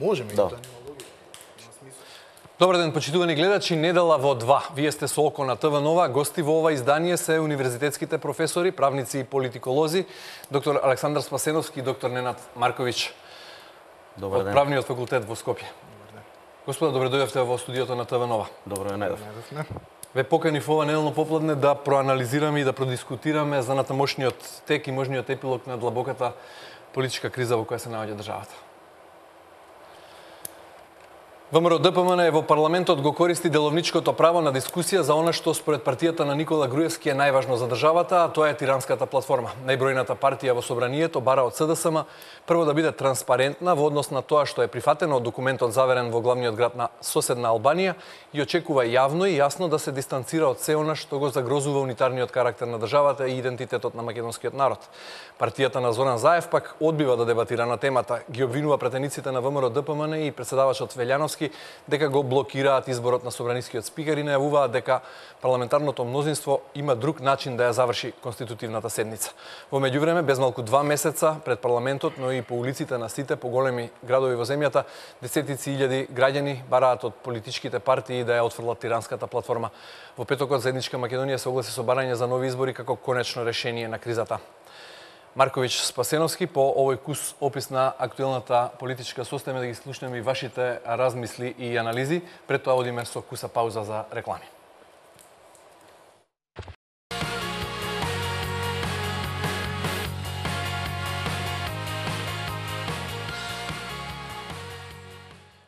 Може, меѓутоа нема логика. Нема смисла. Добар ден, почитувани гледачи, недела во 2. Вие сте со око на ТВ Нова. Гости во ова издание се универзитетските професори, правници и политиколози, доктор Александар Спасеновски и доктор Ненад Марковиќ од Правниот факултет во Скопје. Господа, добре дојдовте во студиото на ТВ Нова. Добро е, најдов. Ве поканив ова неделно попладне да проанализираме и да продискутираме за натамошниот тек и можниот епилог на длабоката политичка криза во која се наоѓа државата. ВМРО ДПМН е во парламентот го користи деловничкото право на дискусија за она што според партијата на Никола Груевски е најважно за државата, а тоа е тиранската платформа. Најбројната партија во собранието бара од СДСМ прво да биде транспарентна во однос на тоа што е прифатено од документот заверен во главниот град на соседна Албанија и очекува јавно и јасно да се дистанцира од се она што го загрозува унитарниот карактер на државата и идентитетот на македонскиот народ. Партијата на Зоран Заев пак одбива да дебатира на темата, ги обвинува претениците на ВМРО ДПМН и претседавачот Велјановски дека го блокираат изборот на собранискиот спикер и најавуваат дека парламентарното мнозинство има друг начин да ја заврши конститутивната седница. Во меѓувреме, без малку 2 месеца пред парламентот, но и по улиците на сите поголеми градови во земјата, десетици илјади граѓани бараат од политичките партии да ја отфрлат тиранската платформа. Во петокот Заедничка Македонија се огласи со барање за нови избори како конечно решение на кризата. Марковиќ, Спасеновски, по овој кус опис на актуелната политичка состојба да ги слушнеме и вашите размисли и анализи. Пред тоа одиме со куса пауза за реклами.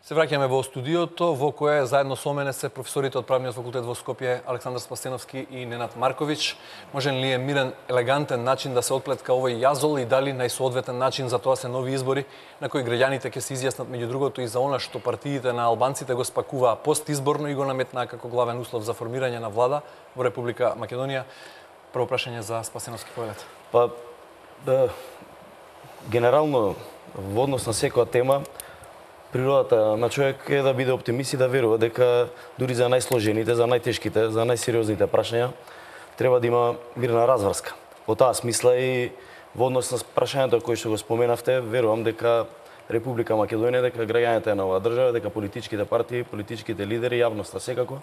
Се враќаме во студиото, во кое заедно со мене се професорите од Правниот факултет во Скопје, Александар Спасеновски и Ненад Марковиќ. Можен ли е мирен, елегантен начин да се отплетка овој јазол и дали најсоодветен начин за тоа се нови избори, на кои граѓаните ќе се изјаснат меѓу другото и за она што партиите на албанците го спакуваа постизборно и го наметнаа како главен услов за формирање на влада во Република Македонија? Прво прашање за Спасеновски, повелете. Па, генерално, во однос на секоја тема, природата на човек е да биде оптимист и да верува дека дури за најсложените, за најтешките, за најсериозните прашања треба да има мирна разврска. Во таа смисла и во однос на прашањето кои што го споменавте, верувам дека Република Македонија, дека граѓаните на оваа држава, дека политичките партии, политичките лидери, јавноста секако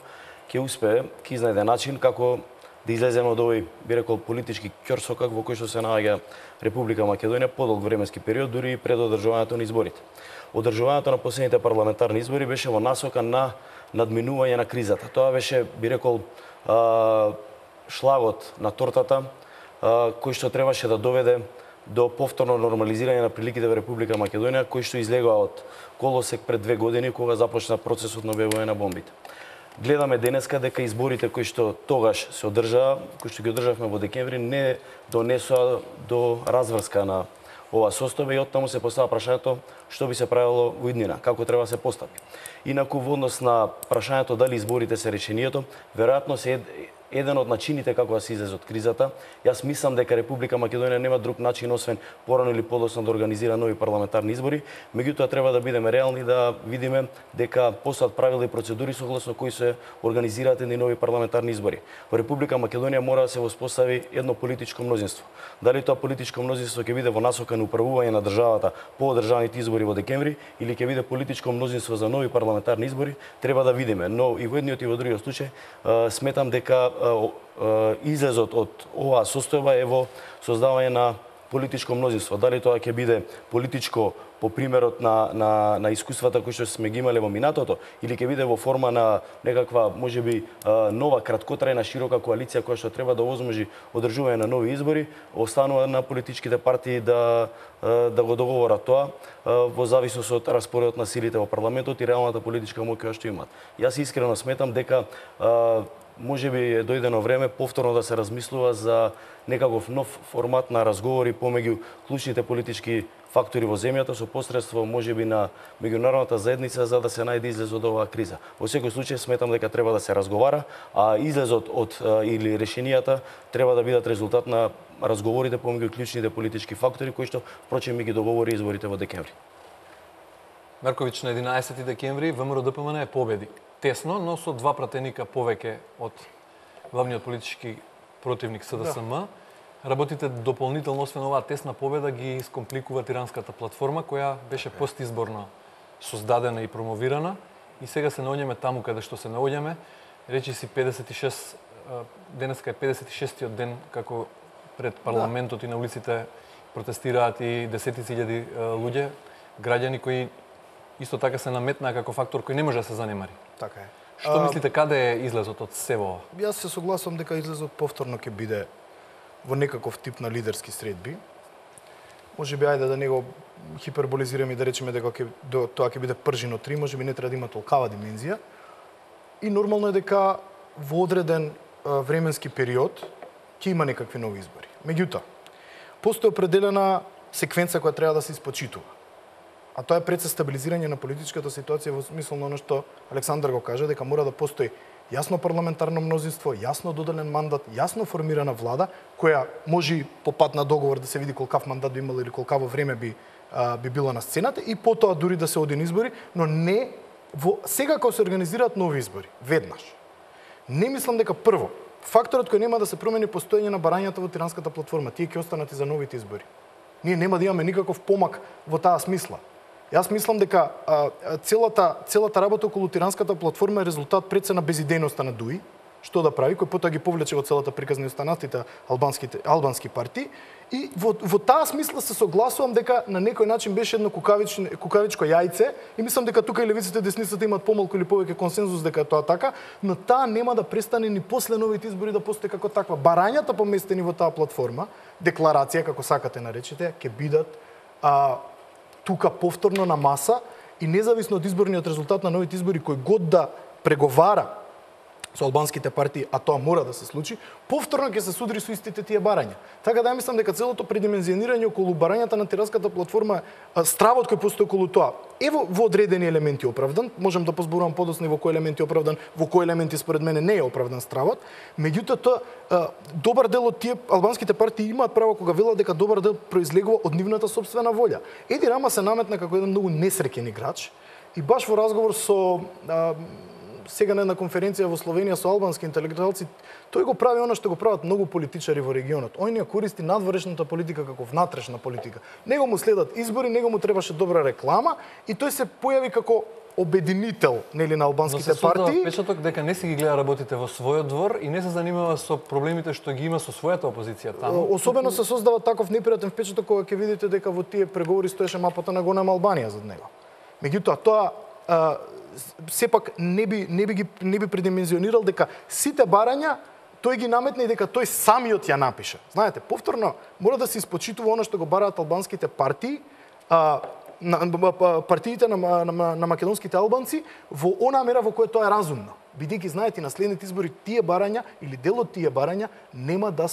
ќе успее, ќе изнајде начин како да излеземе од овој, би рекол, политички ќорсокак во кој што се наоѓа Република Македонија подолг временски период, дури и пред одржувањето на изборите. Одржувањето на последните парламентарни избори беше во насока на надминување на кризата. Тоа беше, би рекол, шлагот на тортата, кој што требаше да доведе до повторно нормализирање на приликите во Република Македонија, кој што излегува од колосек пред 2 години, кога започна процесот на објавување на бомбите. Гледаме денеска дека изборите кои што тогаш се одржаа, кои што ги одржавме во декември, не донесоа до разврска на ова состојба и оттаму се поставува прашањето што би се правило во иднина, како треба да се постапи. Инаку во однос на прашањето дали изборите се решението, веројатно се еден од начините како да се излезе од кризата. Јас мислам дека Република Македонија нема друг начин освен порано или подоцна да организира нови парламентарни избори, меѓутоа треба да бидеме реални да видиме дека постојат правила и процедури согласно кои се организираат едни нови парламентарни избори. Во Република Македонија мора да се воспостави едно политичко мнозинство. Дали тоа политичко мнозинство ќе биде во насока на управување на државата по одржаните избори во декември или ќе биде политичко мнозинство за нови парламентарни избори, треба да видиме. Но и во едниот и во другиот случај сметам дека излезот од оваа состојба е во создавање на политичко мнозинство. Дали тоа ќе биде политичко по примерот на искуствата кои што сме ги имале во минатото или ќе биде во форма на некаква можеби нова краткотрајна широка коалиција која што треба да овозможи одржување на нови избори, останува на политичките партии да го договорат тоа во зависност од распоредот на силите во парламентот и реалната политичка моќ која што имаат. Јас искрено сметам дека можеби е дојдено време повторно да се размислува за некаков нов формат на разговори помеѓу клучните политички фактори во земјата со посредство можеби на меѓународната заедница за да се најде излез од оваа криза. Во секој случај сметам дека треба да се разговара, а излезот од или решенијата треба да бидат резултат на разговорите помеѓу клучните политички фактори кои што впрочем ги договори изборите во декември. Марковиќ, на 11 декември ВМРО ДПМН е победи. Тесно, но со 2 пратеника повеќе од главниот политички противник СДСМ. Да. Работите дополнително, освен оваа тесна победа, ги искомпликува тиранската платформа, која беше постизборно создадена и промовирана и сега се наоѓаме таму каде што се наоѓаме. Речи си 56 денеска е 56-тиот ден како пред парламентот и на улиците протестираат и десетици илјади луѓе, граѓани кои исто така се наметнаа како фактор кој не може да се занемари. Така е. Што мислите, каде е излезот од сево ова? Јас се согласувам дека излезот повторно ќе биде во некаков тип на лидерски средби. Можеби ајде да не го хиперболизираме и да речеме дека тоа ќе биде пржино 3, можеби не треба да има толкава димензија. И нормално е дека во одреден временски период ќе има некакви нови избори. Меѓутоа, постои определена секвенца која треба да се испочитува. А тоа е пред се стабилизирање на политичката ситуација во смисла на оно што Александар го кажа, дека мора да постои јасно парламентарно мнозинство, јасно доделен мандат, јасно формирана влада, која може и по пат на договор да се види колкав мандат би имала или колкаво време би било на сцената и потоа дури да се оди на избори, но не сега кога се организираат нови избори, веднаш. Не мислам дека прво, факторот кој нема да се промени постоење на барањата во тиранската платформа, тие ќе останат и за новите избори. Ние нема да имаме никаков помак во таа смисла. Јас мислам дека целата работа околу тиранската платформа е резултат пред се на безидејноста на ДУИ, што да прави, кој потоа ги повлече во целата приказна и останатите албански партии. И во таа смисла се согласувам дека на некој начин беше едно кукавичко јајце и мислам дека тука и левиците и десницата имаат помалку или повеќе консензус дека е тоа така, но таа нема да престане ни после новите избори да постои како таква. Барањата поместени во таа платформа, декларација како сакате наречете, ќе бидат тука повторно на маса и независно од изборниот резултат на новите избори кој год да преговара со албанските партии, а тоа мора да се случи, повторно ќе се судри со истите тие барања. Така да ја мислам дека целото предимензионирање околу барањата на тиранската платформа, стравот кој постои околу тоа, е во одредени елементи оправдан, можам да позборувам подоцна во кои елементи оправдан, во кои елементи според мене не е оправдан стравот, меѓутоа тоа добар дел од тие албанските партии имаат право кога велат дека добар дел произлегува од нивната сопствена волја. Еди Рама се наметна како еден многу несреќен играч и баш во разговор со сега на една конференција во Словенија со албански интелектуалци, тој го прави она што го прават многу политичари во регионот. Ој не користи надворешната политика како внатрешна политика. Него му следат избори, него му требаше добра реклама и тој се појави како обединител нели на албанските партии. Но се впечаток дека не си ги гледа работите во својот двор и не се занимава со проблемите што ги има со својата опозиција таму. Особено се создава таков непријатен впечаток кога ќе видите дека во тие преговори стоеше мапата на голема Албанија зад него. Меѓутоа тоа сепак не би предимензионирал дека сите барања тој ги наметне и дека тој самиот ја напише. Знаете, повторно мора да се испочитува она што го бараат албанските партии, партиите на македонските албанци во онаа мера во која тоа е разумно. Бидејќи знаете на следните избори тие барања или дел од тие барања нема да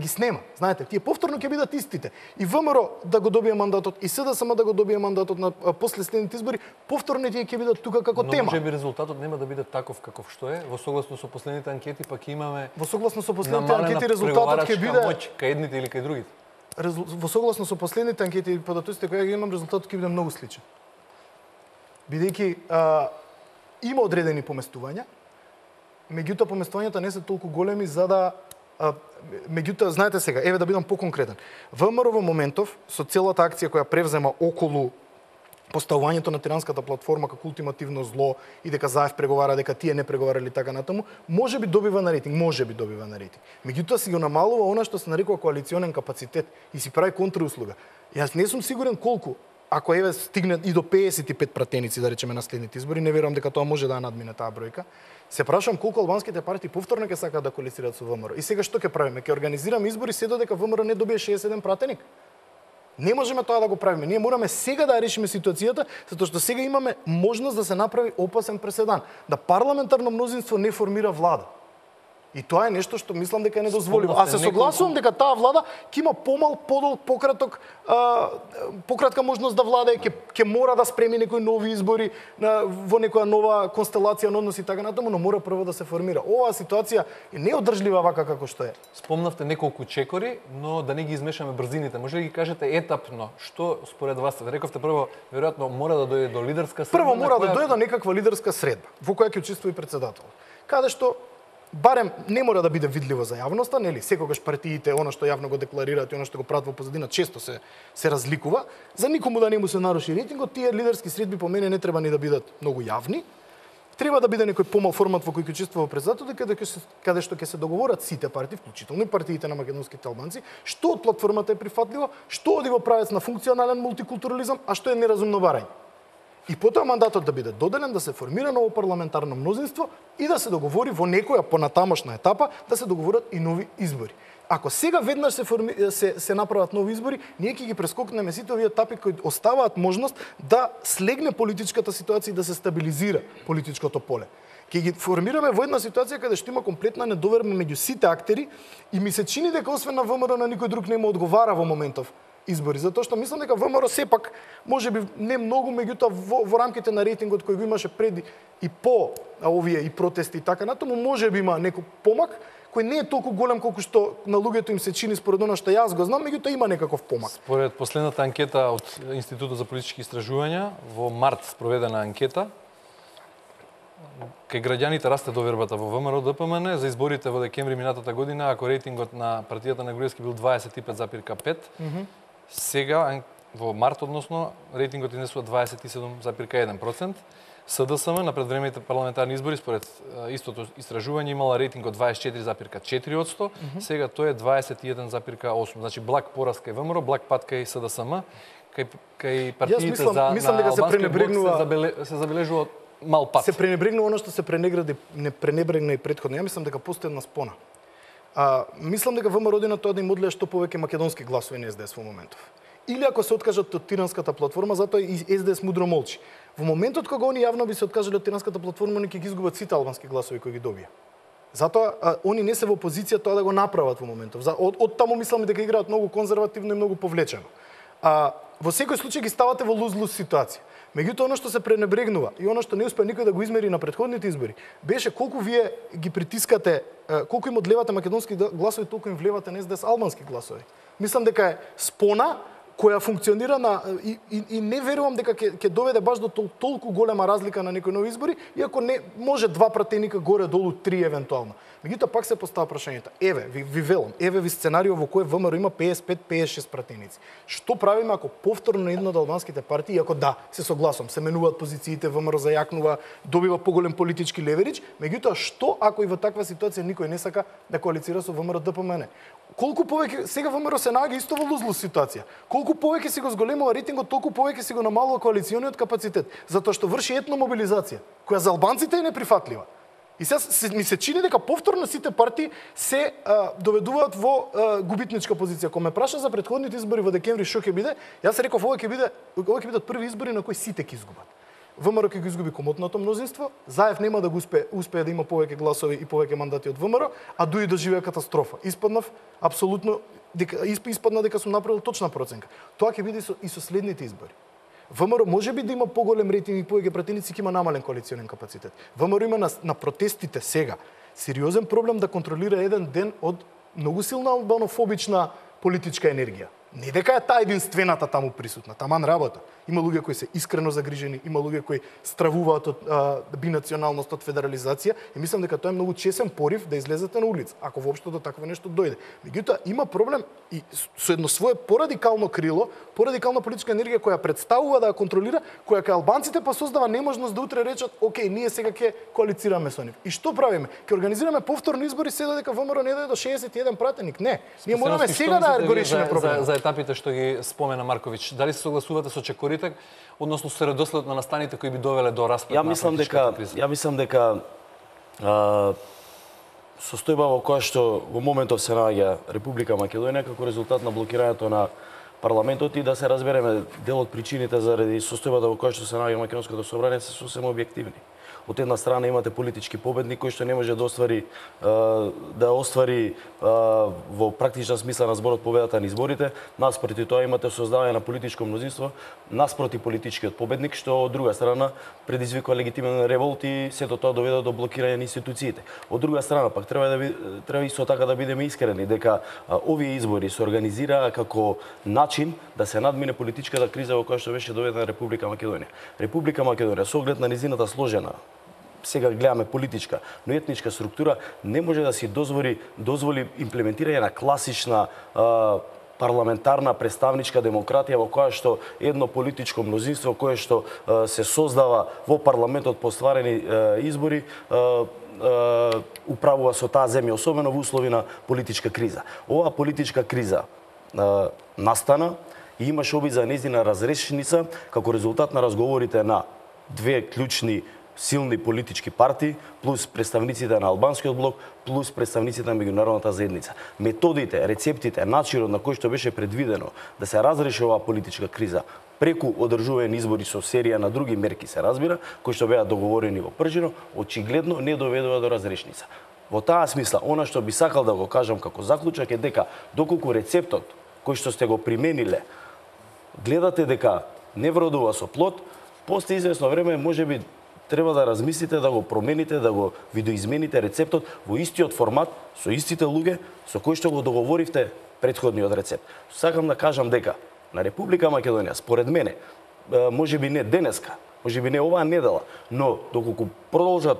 ги снема. Знаете, тие повторно ќе бидат истите. И ВМРО да го добие мандатот и СДСМ да го добие мандатот на после следните избори, повторно тие ќе бидат тука како тема. Но можеби резултатот нема да биде таков каков што е, во согласно со последните анкети пак имаме во согласно со последните анкети резултатот ќе биде моќ кај едните или кај другите. Во согласно со последните анкети податоците кои ги имам, резултатот ќе биде многу сличен. Бидејќи има одредени поместувања, меѓутоа поместувањата не се толку големи за да меѓутоа знаете сега, еве да бидам поконкретен. ВМРО во моментов со целата акција која превзема околу поставувањето на тиранската платформа како ултимативно зло и дека заев преговара, дека тие не преговарали така натаму, можеби добива на рейтинг. Меѓутоа си го намалува она што се нарекува коалиционен капацитет и си прави контрауслуга. Јас не сум сигурен колку, ако еве стигне и до 55 пратеници, да речеме на следните избори, не верувам дека тоа може да надмине таа бројка. Се прашувам колку албанските партии повторно ќе сакаат да коалицираат со ВМРО. И сега што ќе правиме? Ќе организираме избори се додека ВМРО не добие 61 пратеник? Не можеме тоа да го правиме. Ние мораме сега да решиме ситуацијата, затоа што сега имаме можност да се направи опасен преседан, да парламентарно мнозинство не формира влада. И тоа е нешто што мислам дека е недозволиво. А се согласувам дека таа влада ќе има подолг, пократка можност да владее, ќе мора да спреми некои нови избори во некоја нова констелација на односи така натаму, но мора прво да се формира. Оваа ситуација е неодржлива вака како што е. Спомнавте неколку чекори, но да не ги измешаме брзините. Може ли ги кажете етапно што според вас? Рековте прво веројатно мора да дојде до лидерска средба. Прво мора да дојде до некаква лидерска средба во која ќе учествува и претседател. Каде што барем не мора да биде видливо за јавноста, нели? Секогаш партиите, она што јавно го декларираат и она што го прават во позадина, често се разликува. За никому да не му се наруши рейтингот, тие лидерски средби по мене не треба ни да бидат многу јавни. Треба да биде некој помал формат во кој ќе учествува председателот, каде што ќе се договорат сите партии, вклучително и партиите на македонските албанци, што од платформата е прифатливо, што оди во правец на функционален мултикултурализам, а што е неразумно барање. И потоа мандатот да биде доделен, да се формира ново парламентарно мнозинство и да се договори во некоја понатамошна етапа да се договорат и нови избори. Ако сега веднаш се направат нови избори, ние ќе ги прескокнеме сите овие етапи кои оставаат можност да слегне политичката ситуација и да се стабилизира политичкото поле. Ќе ги формираме во една ситуација каде што има комплетна недоверба меѓу сите актери и ми се чини дека освен на ВМРО на никој друг нема одговара во моментов избори, затоа што мислам дека ВМРО сепак можеби не многу, меѓутоа во рамките на рейтингот кој го имаше преди и по овие и протести и така натаму, можеби има некој помак кој не е толку голем колку што на луѓето им се чини според она што јас го знам, меѓутоа има некаков помак. Според последната анкета од Институтот за политички истражувања, во март спроведена анкета, кај граѓаните расте довербата во ВМРО ДПМН за изборите во декември минатата година, ако рейтингот на партијата на Груевски бил 25,5, сега во март односно рейтингот изнесува 27,1%. СДСМ на предвремените парламентарни избори според истото истражување имала рейтинг од 24,4%, сега тој е 21,8%. Значи благ пораст кај ВМРО, благ пат кај СДСМ, кај партиите за албанскиот се забележува мал пат. Се пренебрегнува оно што се пренебрегна и претходно. Ја мислам дека постои една спона. Мислам дека ВМРО на тоа да им одлеја што повеќе македонски гласови на СДС во моментов. Или ако се откажат од тиранската платформа, затоа и СДС мудро молчи. Во моментот кога они јавно би се откажале од тиранската платформа, они ќе ги изгубат сите албански гласови кои ги добија. Затоа они не се во позиција тоа да го направат во моментов. Од таму мислам дека играат многу конзервативно и многу повлечено. Во секој случај ги ставате во луз-луз ситуација. Меѓутоа, оно што се пренебрегнува и оно што не успеа никој да го измери на претходните избори, беше колку вие ги притискате, колку им одлевате македонски гласови, толку им влевате на СДС албански гласови. Мислам дека е спона која функционира и не верувам дека ќе доведе баш до толку голема разлика на некои нови избори, иако не може два пратеника горе-долу, три евентуално. Меѓутоа пак се постава прашањето. Еве, ви велам, еве ви сценарио во кој ВМРО има 55-56 пратеници. Што правиме ако повторно една од албанските партии, иако да, се согласувам, се менуваат позициите, ВМРО зајакнува, добива поголем политички леверидж, меѓутоа што ако и во таква ситуација никој не сака да коалицира со ВМРО ДПМН? Колку повеќе сега ВМРО се наоѓа исто во луз-луз ситуација. Колку повеќе си го зголемува рейтингот, толку повеќе си го намалува коалициониот капацитет, затоа што врши етно мобилизација, која за албанците е неприфатлива. И сега ми се чини дека повторно сите партии се доведуваат во губитничка позиција. Кога ме праша за претходните избори во декември што ќе биде, јас реков ова ќе бидат први избори на кои сите ќе изгубат. ВМРО ќе го изгуби комотното мнозинство, Заев нема да го успее да има повеќе гласови и повеќе мандати од ВМРО, а дуи доживеа катастрофа. Испаднав апсолутно дека сум направил точна проценка. Тоа ќе биде и со следните избори. ВМРО може би да има поголем рейтинг и повеќе пратеници, ќе има намален коалиционен капацитет. ВМРО има на протестите сега сериозен проблем да контролира еден ден од многу силна албанофобична политичка енергија. Не дека е таа единствената таму присутна, таман работа. Има луѓе кои се искрено загрижени, има луѓе кои стравуваат од бинационалност, од федерализација и мислам дека тоа е многу чесен порив да излезете на улица, ако воопшто до такво нешто дојде. Меѓутоа има проблем и со едно свое порадикално крило, порадикална политичка енергија која представува да ја контролира, која кај албанците па создава неможност да утре речат, окей, ние сега ќе коалицираме со нив. И што правиме? Ќе организираме повторни избори се додека ВМРО не дојде до 61 пратеник? Не. Ние мораме сега да го решиме проблемот. За етапите што ги спомена Марковиќ, дали се согласувате со чекорите, односно со редоследот на настаните кои би довеле до распад на политичката криза? Ја мислам дека состојба во која што во моментов се наоѓа Република Македонија како резултат на блокирањето на парламентот и да се разбереме дел од причините заради состојбата во која што се наоѓа македонското собрание се сосема објективни. Од една страна имате политички победник кој што не може да оствари во практична смисла на зборот победата на изборите. Наспроти тоа имате создавање на политичко мнозинство наспроти политичкиот победник, што од друга страна предизвикува легитимен револт и сето тоа доведе до блокирање на институциите. Од друга страна пак треба исто така да бидеме искрени дека овие избори се организираа како начин да се надмине политичката криза во која што беше доведена Република Македонија. Република Македонија со оглед на низината сложена сега гледаме политичка, но етничка структура не може да си дозволи имплементирање на класична парламентарна представничка демократија во која што едно политичко мнозинство кое што се создава во парламентот по стварени избори управува со таа земја, особено во услови на политичка криза. Оваа политичка криза настана и имаше обид за нејзина разрешеница како резултат на разговорите на две клучни силни политички партии, плюс представниците на албанскиот блок, плюс представниците на меѓународната заедница. Методите, рецептите, начинот на кој што беше предвидено да се разреши оваа политичка криза преку одржување избори со серија на други мерки се разбира, кои што беа договорени во пржино, очигледно не доведува до разрешница. Во таа смисла, она што би сакал да го кажам како заклучок е дека доколку рецептот кој што сте го примениле гледате дека не вродува со плод, после известно време можеби треба да размислите да го промените, да го видоизмените рецептот во истиот формат, со истите луѓе со кои што го договоривте претходниот рецепт. Сакам да кажам дека на Република Македонија, според мене, можеби не денеска, можеби не оваа недела, но доколку продолжат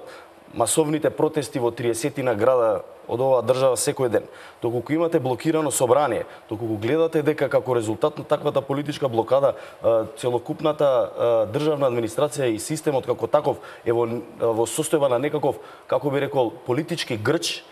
масовните протести во 30 града од оваа држава секој ден, доколку имате блокирано собрание, доколку гледате дека како резултат на таквата политичка блокада целокупната државна администрација и системот како таков е во состојба на некаков, како би рекол, политички грч,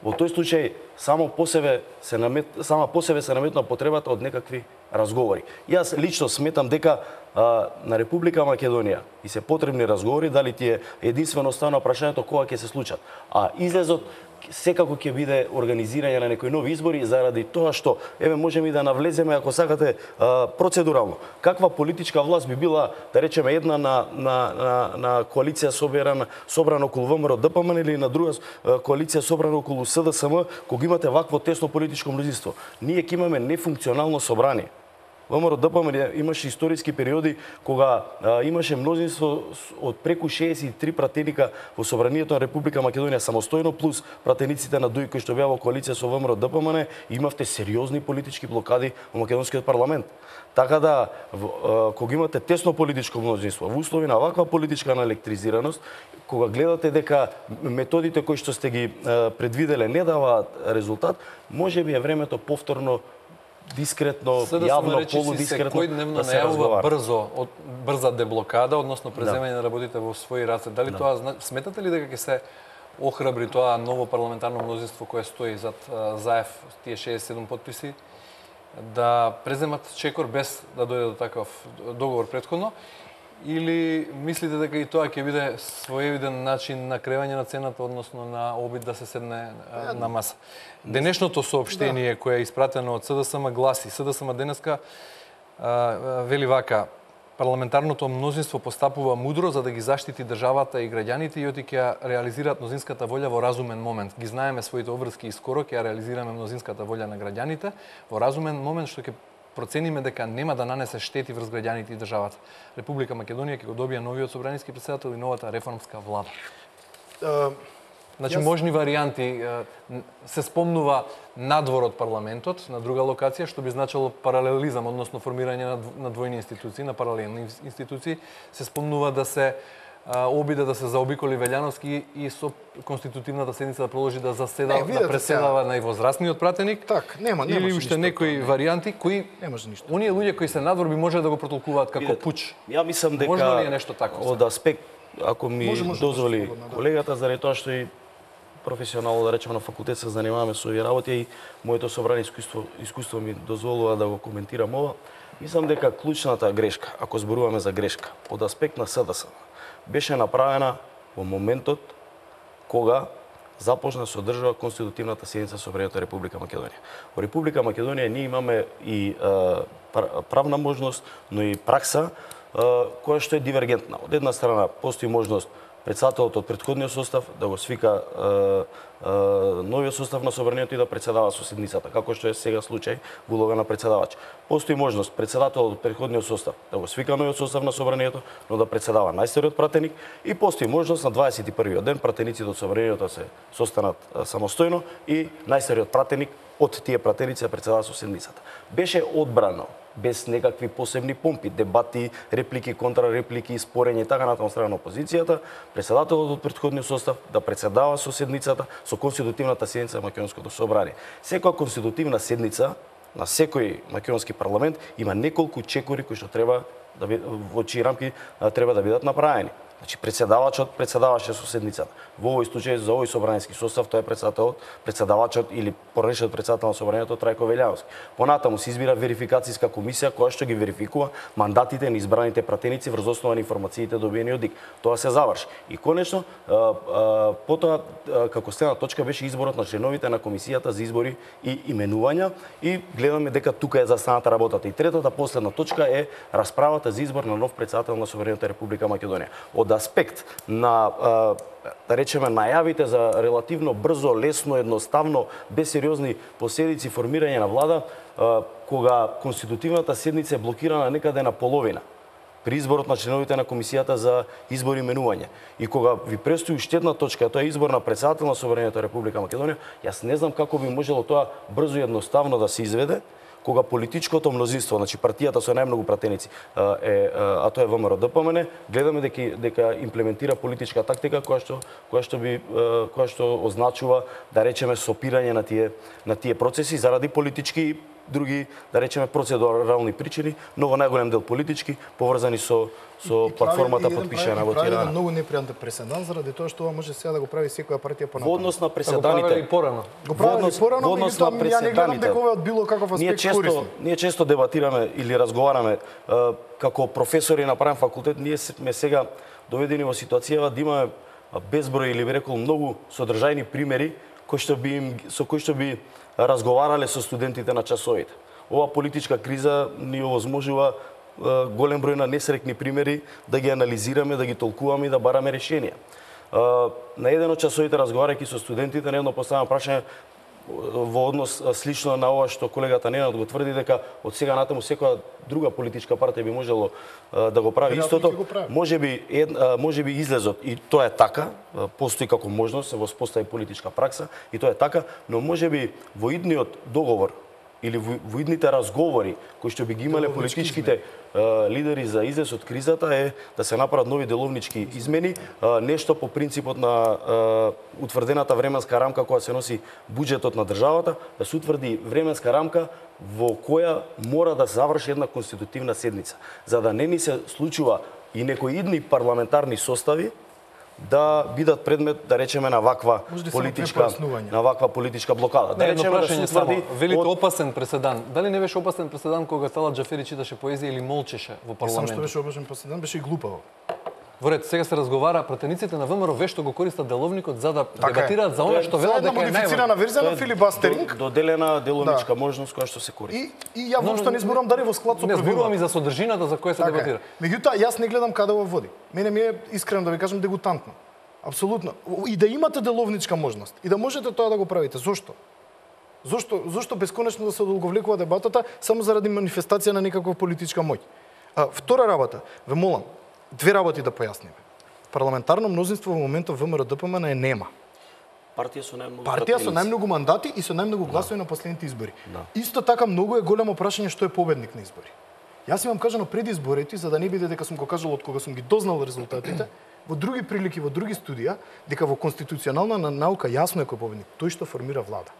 во тој случај само по себе се наметна потребата од некакви разговори. Јас лично сметам дека на Република Македонија и се потребни разговори, дали ти е единствено стана прашањето кога ќе се случат. А излезот секако ќе биде организирање на некои нови избори заради тоа што можеме и да навлеземе ако сакате процедурално. Каква политичка власт би била, да речеме, една на коалиција собрана околу ВМРО ДПМН или на друга коалиција собрана околу СДСМ, кога имате вакво тесно политичко мнозинство. Ние ќе имаме нефункционално собрание. ВМРО ДПМН имаше историски периоди кога имаше мнозинство од преку 63 пратеника во собранието на Република Македонија самостојно, плюс пратениците на ДУИ кои што беа во коалиција со ВМРО ДПМН, имавте сериозни политички блокади во македонскиот парламент. Така да, кога имате тесно политичко мнозинство, во услови на ваква политичка наелектризираност, кога гледате дека методите кои што сте ги предвиделе не даваат резултат, можеби е времето повторно дискретно, јавно, полудискретно секојдневно да се разговара. Брза деблокада, односно преземање на работите во своји раце. Дали тоа сметате ли дека ќе се охрабри тоа ново парламентарно мнозинство кое стои зад Заев, тие 67 подписи, да преземат чекор без да дојде до таков договор претходно? Или мислите дека и тоа ќе биде своевиден начин на кревање на цената, односно на обид да се седне на маса? Денешното соопштение кое е испратено од СДСМ гласи: СДСМ денеска вели вака: парламентарното мнозинство постапува мудро за да ги заштити државата и граѓаните и оти ќе реализираат мнозинската волја во разумен момент. Ги знаеме своите обврски и скоро ќе реализираме мнозинската волја на граѓаните во разумен момент што ќе процениме дека нема да нанесе штети врз граѓаните и државата. Република Македонија ќе го добија новиот собраниски претседател и новата реформска влада. Значи, можни варијанти. Се спомнува надвор од парламентот, на друга локација, што би значило паралелизам, односно формирање на двојни институции, на паралелни институции. Се спомнува да се обиде да се заобиколи Велјановски и со конститутивната седница да продолжи да заседава, да преседава највозрастниот пратеник. Нема или уште некои варијанти кои оние луѓе кои се надвор би може да го протолкуваат како пуч. Ја мислам дека можно ли е нешто такво? Од аспект, ако ми дозволи колегата, заради тоа што и професионално, да речеме, на факултет се занимаваме со овие работи и моето собрано искуство ми дозволува да го коментирам ова. Мислам дека клучната грешка, ако зборуваме за грешка, од аспект на СДСМ, беше направена во моментот кога започна се одржува конститутивната седница со Собранието Република Македонија. Во Република Македонија ние имаме и правна можност, но и пракса која што е дивергентна. Од една страна постои можност председателот од претходниот состав да го свика новиот состав на собранието и да председава со седницата, како што е сега случај во улога на председавач. Постои можност председателот од претходниот состав да го свика новиот состав на собранието, но да председава најстариот пратеник, и постои можност на 21-виот ден пратениците од собранието се состанат самостојно и најстариот пратеник од тие пратеници да претседава со седницата. Беше одбрано без некакви посебни помпи, дебати, реплики, контрареплики, спорење и така натаму страна на опозицијата, претседателот од претходниот состав да претседава со седницата, со конститутивната седница на Македонското собрание. Секоја конститутивна седница на секој македонски парламент има неколку чекори кои што треба да во чии рамки треба да бидат направени. Значи претседавачот претседаваше со седницата. Во овој случај за овој собраниски состав тоа е претседавачот или поранешниот претседател на собранието Трајко Велјановски. Понатаму се избира верификацијска комисија која што ги верификува мандатите на избраните пратеници врз основа на информациите добиени од ДИК. Тоа се заврши. И конечно потоа како следна точка беше изборот на членовите на комисијата за избори и именувања и гледаме дека тука е застаната работата. И третата последна точка е расправата за избор на нов претседател на Соверената Република Македонија. Од аспект на да речеме најавите за релативно брзо, лесно, едноставно, без сериозни последици формирање на влада, кога конститутивната седница е блокирана некаде на половина при изборот на членовите на комисијата за избор и именување. И кога ви престои уште една точка, тоа е избор на претседател на Соверената Република Македонија, јас не знам како би можело тоа брзо и едноставно да се изведе, кога политичкото мнозинство, значи партијата со најмногу пратеници, а тоа е ВМРО ДПМН, гледаме дека имплементира политичка тактика која што означува да речеме сопирање на тие процеси заради политички и други, да речеме, процедурални причини, но во најголем дел политички, поврзани со платформата потпишана во Тирана. Прави многу непријатен преседан заради тоа што ова може сега да го прави секоја партија понатаму. Во однос на преседаните. Го правеле порано, меѓутоа ја не гледам дека ова од било каков аспект користи. Ние често дебатираме или разговараме како професори на правен факултет, ние сме сега доведени во ситуација да имаме безброј или би рекол многу содржајни примери со кои што би разговарале со студентите на часовите. Ова политичка криза ни овозможува голем број на несрекни примери да ги анализираме, да ги толкуваме и да бараме решенија. На еден од часовите разговарајќи со студентите, едно поставам прашање во однос слично на ова што колегата Ненад го тврди дека од сега натаму секоја друга политичка партија би можело да го прави истото. Можеби излезот и тоа е така, постои како можност, се воспостави политичка пракса и тоа е така, но можеби во идниот договор или во идните разговори кои што би ги имале политичките лидери за излез од кризата е да се направат нови деловнички измени, нешто по принципот на утврдената временска рамка која се носи буџетот на државата, да се утврди временска рамка во која мора да заврши една конститутивна седница, за да не ни се случува и некои идни парламентарни состави да бидат предмет, да речеме, на ваква политичка блокада. Да речеме да се утврди велите опасен преседан. Дали не беше опасен преседан кога Талат Џафери читаше поезија или молчеше во парламентот? Само што беше опасен преседан, беше и глупаво. Во ред, сега се разговара, пратениците на ВМРО вешто го користат деловникот за да дебатираат за она што велат дека е најважно. Модифицирана верзија на филибастеринг. Доделена деловничка можност која што се користи. И ја воопшто не зборувам дали во склад со правилата. Не зборувам и за содржината за која се дебатира. Меѓутоа, јас не гледам каде ова води. Мене ми е, искрено да ви кажам, дегутантно. Апсолутно. И да имате деловничка можност. И да можете тоа да го правите. Зошто? Зошто бесконечно да се одолговлекува дебатата само заради манифестација на некаква политичка моќ? Втора работа, ве молам, две работи да појасниме. Парламентарно мнозинство во моментот ВМРО ДПМН нема. Партија со најмногу мандати и со најмногу гласови на последните избори. Исто така многу е големо прашање што е победник на избори. Јас имам кажано пред изборите, за да не биде дека сум го кажал од кога сум ги дознал резултатите, во други прилики, во други студија, дека во конституционална наука јасно е кој победник, тој што формира влада.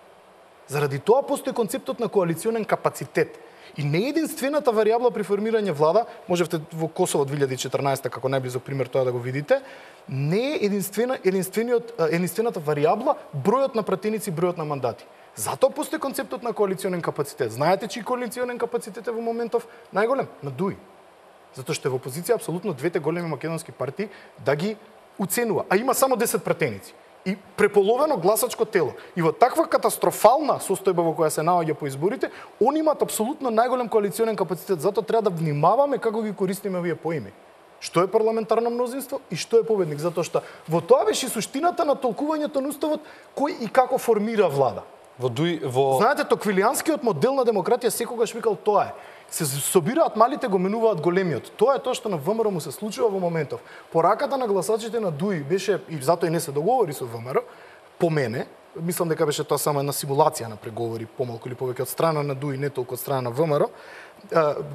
Заради тоа постои концептот на коалиционен капацитет. И не единствената варијабла при формирање влада, можевте во Косово 2014 како најблизок пример тоа да го видите, не е единствената варијабла бројот на пратеници, бројот на мандати. Затоа постои концептот на коалиционен капацитет. Знаете чиј коалиционен капацитет е во моментов најголем? На ДУИ. Затоа што е во опозиција апсолутно двете големи македонски партии да ги уценува. А има само 10 пратеници. И преполовено гласачко тело. И во таква катастрофална состојба во која се наоѓа по изборите, они имаат апсолутно најголем коалиционен капацитет. Затоа треба да внимаваме како ги користиме овие поими. Што е парламентарно мнозинство и што е победник. Затоа што во тоа беше суштината на толкувањето на уставот кој и како формира влада. Знаете, токвилијанскиот модел на демократија секогаш викал тоа е. Се собираат малите, го менуваат големиот. Тоа е тоа што на ВМРО му се случува во моментов. Пораката на гласачите на ДУИ беше, и затоа и не се договори со ВМРО, по мене, мислам дека беше тоа само една симулација на преговори, помалку или повеќе од страна на ДУИ, не толку од страна на ВМРО.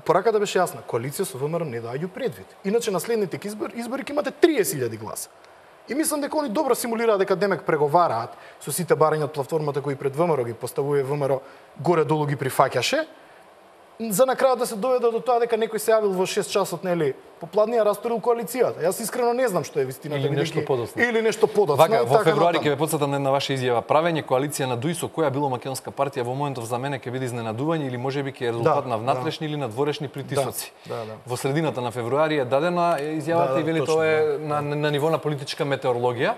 Пораката беше јасна, коалиција со ВМРО не доаѓа предвид. Иначе на следните избори ќе имате 30.000 гласа. И мислам дека они добро симулираат дека демек преговараат со сите барања од платформата кои пред ВМРО ги поставува ВМРО горе-долу ги прифаќаше, за на крајот да се доведе до тоа дека некој се јавил во 6 часот, нели, попладнија расторил коалицијата. Јас искрено не знам што е вистината. Или нешто подоцна. Или нешто подоцна. Вака, во февруари ќе ве потсетам на една ваша изјава. Правење коалиција на ДУИ со која било македонска партија во моментов за мене ќе биде изненадување или можеби ќе е резултат на внатрешни или надворешни притисоци. Во средината на февруари е дадена изјавата и вели тоа е на ниво на политичка метеорологија.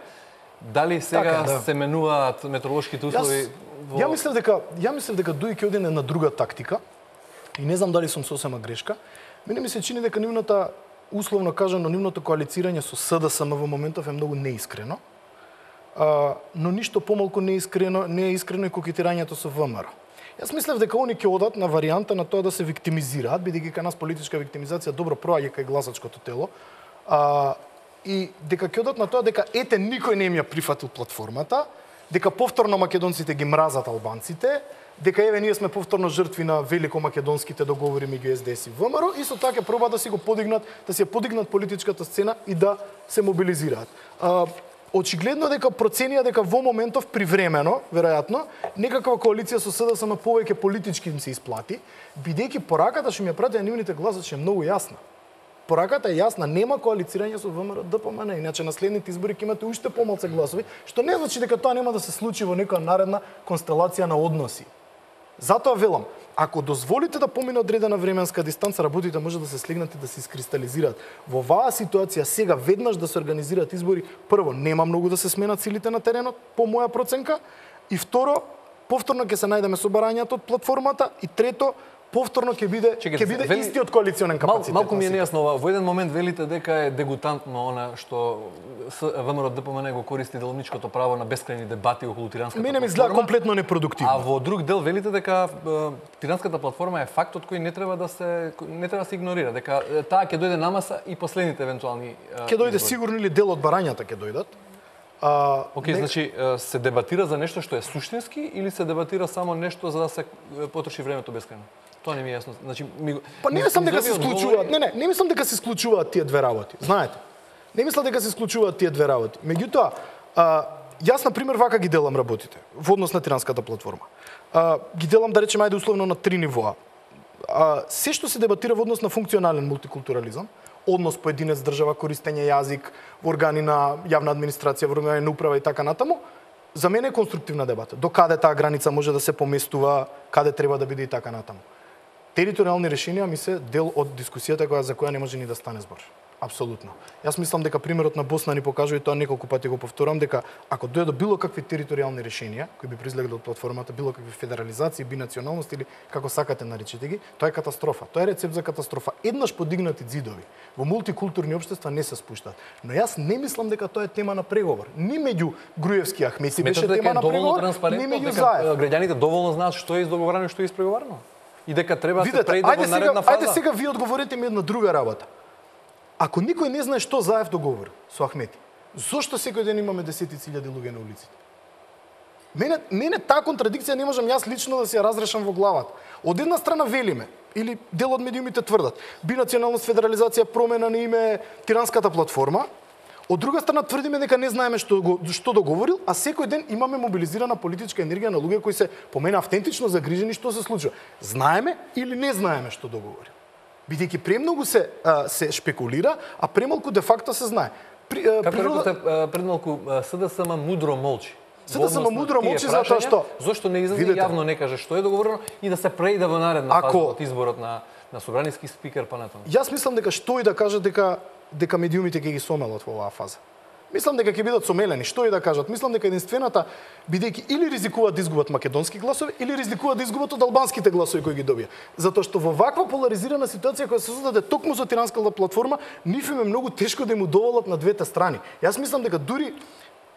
Дали сега се менуваат метеоролошките услови? Ја мислев дека ДУИ ќе оди на друга тактика. И не знам дали сум сосема грешка. Мене ми се чини дека нивната, условно кажано, нивното коалицирање со СДСМ во моментов е многу неискрено. Но ништо помалку не е искрено и кокетирањето со ВМРО. Јас мислев дека они ќе одат на варијанта на тоа да се виктимизираат, бидејќи кај нас политичка виктимизација добро проаѓа кај гласачкото тело. И дека ќе одат на тоа дека ете никој не им ја прифатил платформата, дека повторно македонците ги мразат албанците, дека еве ние сме повторно жртви на великомакедонските договори меѓу СДС и ВМРО и со така пробаат да си го подигнат, да си ја подигнат политичката сцена и да се мобилизираат. Очигледно дека проценија дека во моментов привремено, веројатно, некаква коалиција со СДСМ повеќе политички им се исплати, бидејќи пораката што ми ја пратеа нивните гласачи е многу јасна. Пораката е јасна, нема коалицирање со ВМРО ДПМН, иначе на следните избори ќе имате уште помалку гласови, што не значи дека тоа нема да се случи во некоја наредна констелација на односи. Затоа велам, ако дозволите да помине одредена временска дистанца, работите може да се слегнат и да се искристализираат. Во оваа ситуација сега веднаш да се организираат избори, прво нема многу да се сменат силите на теренот, по моја проценка, и второ, повторно ќе се најдеме со барањето од платформата, и трето, повторно ќе биде истиот коалиционен капацитет. Малку ми е нејасно ова. Во еден момент велите дека е дегутантно она што ВМРО ДПМН го користи деловничкото право на бескрајни дебати околу тиранската платформа. Мене ми изгледа комплетно непродуктивно. А во друг дел велите дека тиранската платформа е факт од кој не треба да се игнорира, дека таа ќе дојде на маса и последните евентуални ќе дојде сигурно или дел од барањата ќе дојдат. Значи се дебатира за нешто што е суштински или се дебатира само нешто за да се потроши времето бескрајно? Тоа не ми е јасно. Значи не мислам дека се исклучуваат. Не мислам дека се исклучуваат тие две работи. Знаете. Не мислам дека се исклучуваат тие две работи. Меѓутоа, јас на пример вака ги делам работите во однос на тиранската платформа. Ги делам да речеме ајде условно на 3 нивоа. Се што се дебатира во однос на функционален мултикултурализам, однос поединец држава, користење јазик во органи на јавна администрација, во органи на управа и така натаму, за мене е конструктивна дебата. До каде таа граница може да се поместува, каде треба да биде и така натаму. Територијални решенија ми се дел од дискусијата за која не може ни да стане збор. Апсолутно. Јас мислам дека примерот на Босна ни покажува и тоа неколку пати го повторам дека ако дојде до било какви територијални решенија кои би произлегле од платформата, било какви федерализации, бинационалност или како сакате наречете ги, тоа е катастрофа. Тоа е рецепт за катастрофа. Еднаш подигнати ѕидови во мултикултурни општества не се спуштаат. Но јас не мислам дека тоа е тема на преговор. Ни меѓу Груевски и Ахмети беше тема на преговор, ни меѓу Заев. Граѓаните доволно знаат што е издоговорено и што е испреговарано. И дека треба да се преиде во наредна фаза. Ајде сега ви одговорете ми една друга работа. Ако никој не знае што Заев договори со Ахмети, зошто секој ден имаме десетици илјади луѓе на улиците? Мене таа контрадикција не можам јас лично да се ја разрешам во главата. Од една страна велиме, или дел од медиумите тврдат, бинационалност, федерализација, промена на име, тиранската платформа. Од друга страна тврдиме дека не знаеме што договорил, а секој ден имаме мобилизирана политичка енергија на луѓе кои се по мене автентично загрижени што се случува. Знаеме или не знаеме што договорил? Бидејќи премногу се шпекулира, а премалку де факто се знае. Како рекоте пред малку, СДСМ мудро молчи. СДСМ мудро молчи затоа што зошто не излезе јавно не каже што е договорено и да се преиде во наредна фаза од изборот на собраниски спикер па натаму. Јас мислам дека што и да кажат дека медиумите ќе ги сомелат во оваа фаза. Мислам дека ќе бидат сомелени, што и да кажат. Мислам дека единствената, бидејќи или ризикуваат да изгубат македонски гласови, или ризикуваат да изгубат од албанските гласови кои ги добија. Затоа што во ваква поларизирана ситуација која се создаде токму за тиранската платформа, нив им е многу тешко да им удоволат на двете страни. Јас мислам дека дури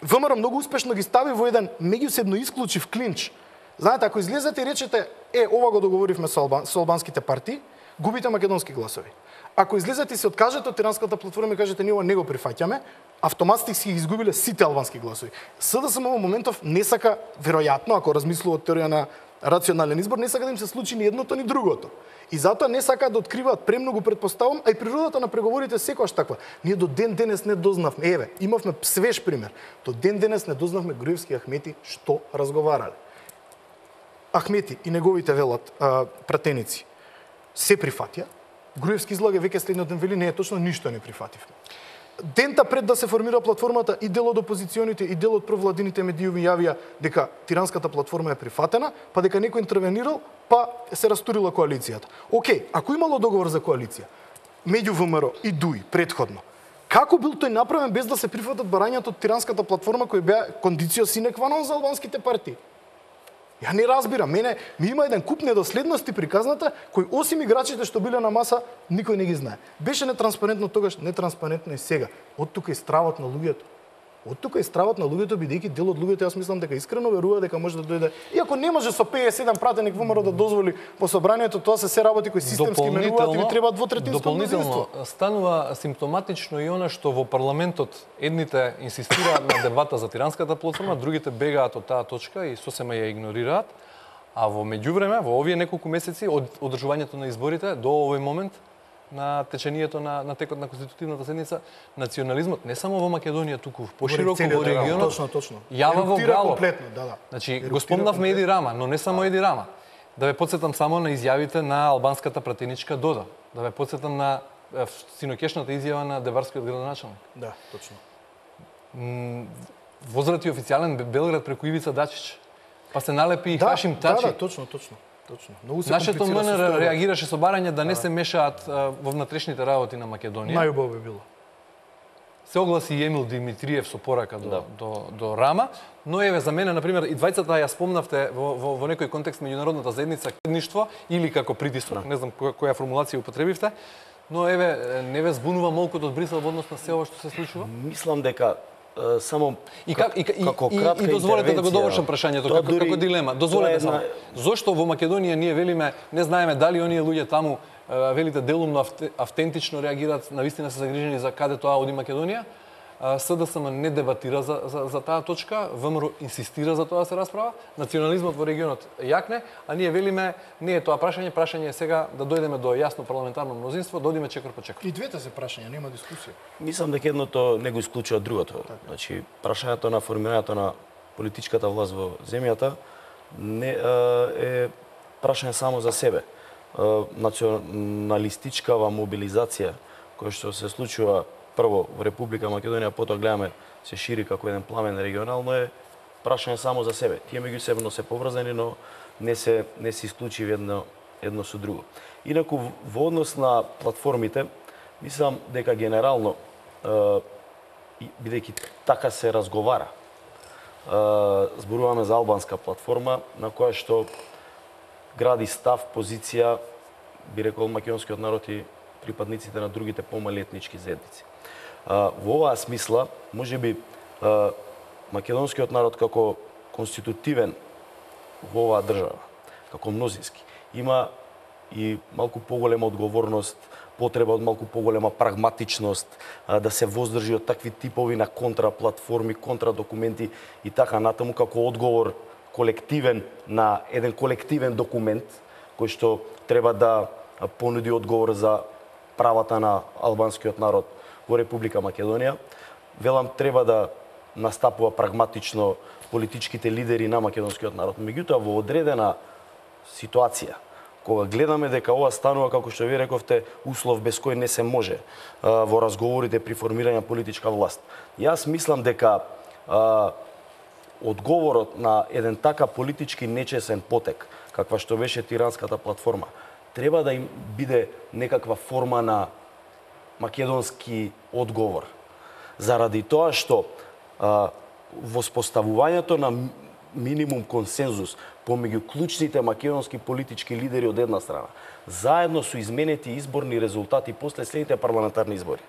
ВМРО многу успешно ги стави во еден меѓусебно исклучив клинч. Знаете, ако излезете и речете, ова го договоривме со албанските партии, губите македонски гласови. Ако излезете и се откажете од тиранската платформа и кажете ние ова не го прифаќаме, автоматски ги изгубиле сите албански гласови. СДСМ во моментов не сака, веројатно, ако размислува од теорија на рационален избор, не сака да им се случи ни едното ни другото. И затоа не сакаат да откриваат премногу, предпоставам, а и природата на преговорите секогаш таква. Ние до ден денес не дознавме, еве, имавме свеж пример. До ден денес не дознавме Груевски и Ахмети што разговарале. Ахмети и неговите велат пратеници се прифатија. Груевски излага веќе следниот ден вели не е точно, ништо не прифативме. Дента пред да се формира платформата и дел од опозиционите и дел од провладините медиуми јавија дека тиранската платформа е прифатена, па дека некој интервенирал, па се растурила коалицијата. Океј, ако имало договор за коалиција меѓу ВМРО и ДУИ предходно, како бил тој направен без да се прифатат барањата од тиранската платформа кој беа кондицио sine qua non за албанските партии? Ја не разбирам, ми има еден куп недоследности при казната, кои осим играчите што биле на маса, никој не ги знае. Беше нетранспарентно тогаш, нетранспарентно и сега. Од тука и стравот на луѓето. Од тука и стравот на луѓето, бидејќи дел од луѓето, јас мислам дека искрено верува дека може да дојде. Иако не може со 57 пратеник ВМРО да дозволи по собранието, тоа се работи кои системски менуваат и ви треба двотретинско мнозинство. Станува симптоматично и она што во парламентот едните инсистираат на дебата за тиранската платформа, другите бегаат од таа точка и сосема ја игнорираат, а во меѓувреме, во овие неколку месеци од одржувањето на изборите до овој момент на течението на текот на конститутивната седница, национализмот не само во Македонија, туку пошироко во регионот, точно. Јава во галоп. Да. Значи, го спомнавме Еди Рама, но не само Еди Рама. Да ве потсетам само на изјавите на албанската пратеничка Дода. Да ве потсетам на синокешната изјава на деварскиот градоначалник. Да, точно. Возрати официјален Белград преку Ивица Дачич. Па се налепи и Хашим Тачи. Да, точно. Нашето МНР реагираше со барање да не се мешаат во внатрешните работи на Македонија. Најубаво би било. Се огласи и Емил Димитриев со порака до Рама, но еве за мене на пример и двајцата ја спомнавте во некој контекст меѓународната заедница кредништво или како притисок, не знам која формулација употребивте, но еве не ве збунува молкот од Брисел во однос на се ова што се случува? Мислам дека само како кратка и дозволете да го довршам прашањето како дилема. Дозволете само. Зошто во Македонија ние велиме, не знаеме дали оние луѓе таму велите делумно автентично реагираат, навистина се загрижени за каде тоа оди Македонија. СДСМ не дебатира за таа точка, ВМРО инсистира за тоа да се расправа, национализмот во регионот јакне, а ние велиме не е тоа прашање е сега да дојдеме до јасно парламентарно мнозинство, да одиме чекор по чекор. И двете се прашања, нема дискусија. Мислам дека едното не го исклучува другото. Значи, прашањето на формирањето на политичката власт во земјата не е прашање само за себе. Националистичкава мобилизација која што се случува прво во Република Македонија, потоа гледаме се шири како еден пламен регионално, е прашање само за себе. Тие меѓусебно се поврзани, но не се исклучиви едно со друго. Инаку во однос на платформите, мислам дека генерално бидејќи така се разговара, зборуваме за албанска платформа на која што гради став, позиција, би рекол македонскиот народ и припадниците на другите помали етнички заедници. Во оваа смисла, можеби македонскиот народ како конститутивен во оваа држава, како мнозински, има и малку поголема одговорност, потреба од малку поголема прагматичност, да се воздржи од такви типови на контраплатформи, контрадокументи и така натаму, како одговор колективен на еден колективен документ, кој што треба да понуди одговор за правата на албанскиот народ во Република Македонија. Велам, треба да настапува прагматично политичките лидери на македонскиот народ. Меѓутоа, во одредена ситуација, кога гледаме дека ова станува, како што ви рековте, услов без кој не се може во разговорите при формирање политичка власт. Јас мислам дека одговорот на еден така политички нечесен потек, каква што беше тиранската платформа, треба да им биде некаква форма на македонски одговор. Заради тоа што воспоставувањето на минимум консензус помеѓу клучните македонски политички лидери од една страна, заедно со изменети изборни резултати после следните парламентарни избори,